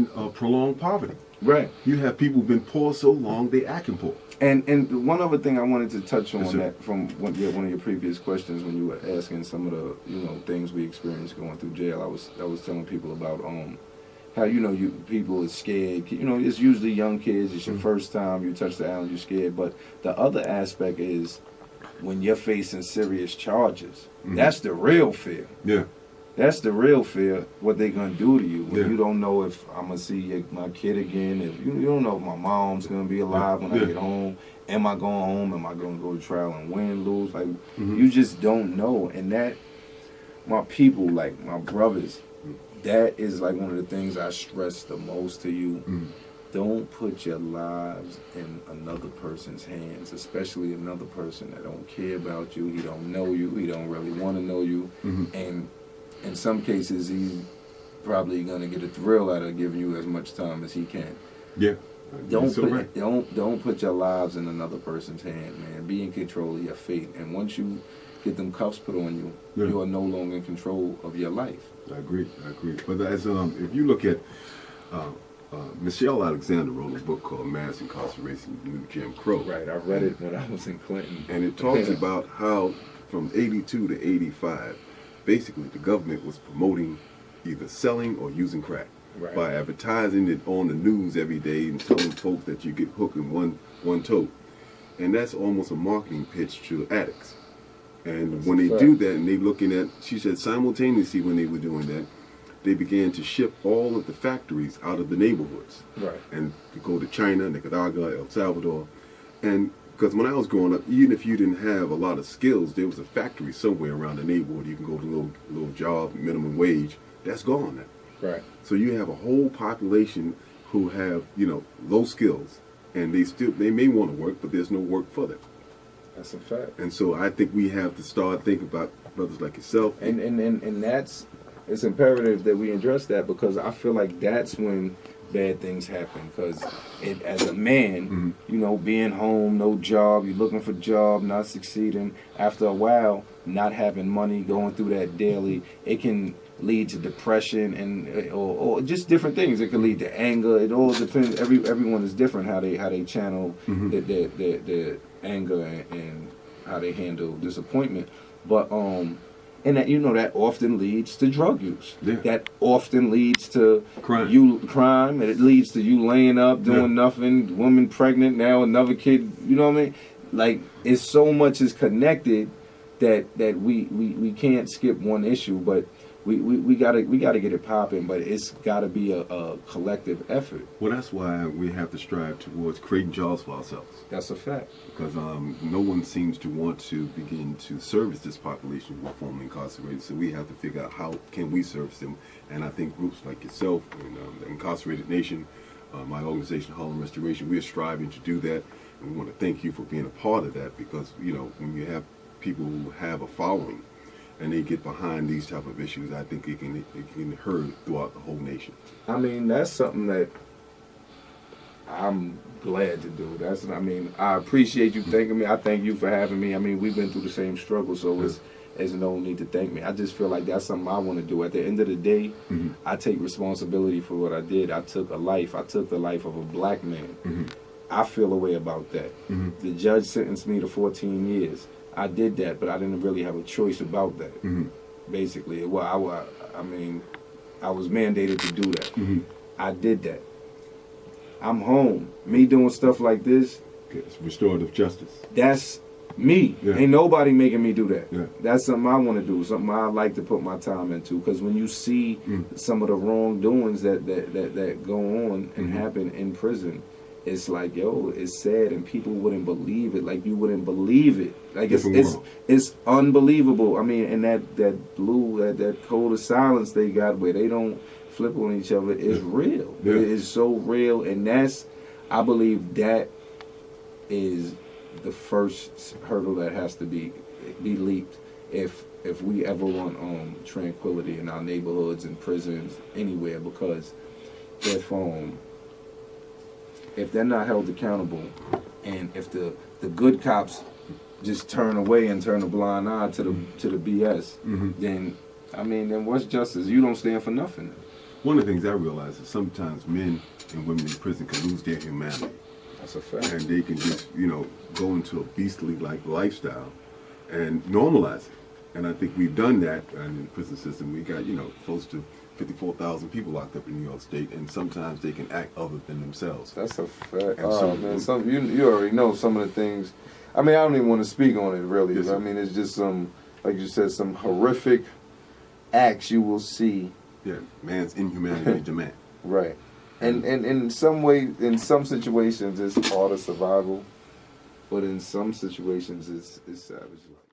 prolonged poverty. Right. You have people who've been poor so long they acting poor. And one other thing I wanted to touch on Yes, that from one of your previous questions when you were asking some of the things we experienced going through jail. I was telling people about how people are scared. It's usually young kids. It's your first time you touch the island, you're scared. But the other aspect is when you're facing serious charges. That's the real fear. Yeah. That's the real fear, what they're going to do to you. When you don't know if I'm going to see my kid again. If you don't know if my mom's going to be alive when I get home. Am I going home? Am I going to go to trial and win, lose? Like, you just don't know. And that, my people, like my brothers, that is like one of the things I stress the most to you. Don't put your lives in another person's hands, especially another person that don't care about you. He don't know you. He don't really want to know you. And in some cases, he's probably gonna get a thrill out of giving you as much time as he can. Yeah. Don't put your lives in another person's hand, man. Be in control of your fate. And once you get them cuffs put on you, you are no longer in control of your life. I agree. But as if you look at Michelle Alexander wrote a book called Mass Incarceration, the New Jim Crow. Right. I read it when I was in Clinton. And it talks about how from 82 to 85. Basically, the government was promoting either selling or using crack by advertising it on the news every day and telling folks that you get hooked in one tote. And that's almost a marketing pitch to addicts. And when they do that and they looking at, she said simultaneously when they were doing that, they began to ship all of the factories out of the neighborhoods. Right. And to go to China, Nicaragua, El Salvador. And because when I was growing up, even if you didn't have a lot of skills, there was a factory somewhere around the neighborhood. You can go to a little job, minimum wage. That's gone now. Right. So you have a whole population who have, low skills, and they may want to work, but there's no work for them. That's a fact. And so I think we have to start thinking about brothers like yourself. And it's imperative that we address that, because I feel like that's when bad things happen. Because as a man, being home, no job, you're looking for a job, not succeeding, after a while, not having money, going through that daily, it can lead to depression and or just different things. It can lead to anger. It all depends. Everyone is different how they channel their anger and how they handle disappointment. But and that that often leads to drug use. Yeah. That often leads to crime. And it leads to you laying up, doing nothing, woman pregnant, now another kid. You know what I mean? Like, it's so much is connected that we can't skip one issue, but we gotta get it popping. But it's gotta be a collective effort. Well, that's why we have to strive towards creating jobs for ourselves. That's a fact. Because no one seems to want to begin to service this population who are formerly incarcerated. So we have to figure out how can we service them. And I think groups like yourself and the Incarcerated Nation, my organization Harlem Restoration, we are striving to do that. And we want to thank you for being a part of that, because when you have people who have a following and they get behind these type of issues, I think it can be heard throughout the whole nation. I mean, that's something that I'm glad to do. I appreciate you thanking me. I thank you for having me. I mean, we've been through the same struggle, so there's no need to thank me. I just feel like that's something I want to do. At the end of the day, I take responsibility for what I did. I took a life. I took the life of a black man. I feel a way about that. The judge sentenced me to 14 years. I did that, but I didn't really have a choice about that. Basically, well, I was mandated to do that. I did that. I'm home. Me doing stuff like this. It's restorative justice. That's me. Yeah. Ain't nobody making me do that. Yeah. That's something I want to do. Something I like to put my time into. Because when you see some of the wrongdoings that go on and happen in prison, it's like, yo, it's sad, and people wouldn't believe it. Like, you wouldn't believe it. Like, it's unbelievable. I mean, and that code of silence they got where they don't flip on each other is real. Yeah. It is so real, and I believe that is the first hurdle that has to be leaped if we ever want tranquility in our neighborhoods and prisons anywhere. Because if they're not held accountable, and if the good cops just turn away and turn a blind eye to the BS, then what's justice? You don't stand for nothing. one of the things I realize is sometimes men and women in prison can lose their humanity. That's a fact. And they can just, go into a beastly like lifestyle and normalize it. And I think we've done that in the prison system. We got, close to 54,000 people locked up in New York State, and sometimes they can act other than themselves. That's a fact. And man, you already know some of the things. I mean, I don't even want to speak on it really. Yes, I mean, it's just some, like you said, some horrific acts you will see. Yeah, man's inhumanity demand. Right. And in some way, in some situations, it's part of survival, but in some situations, it's savage life.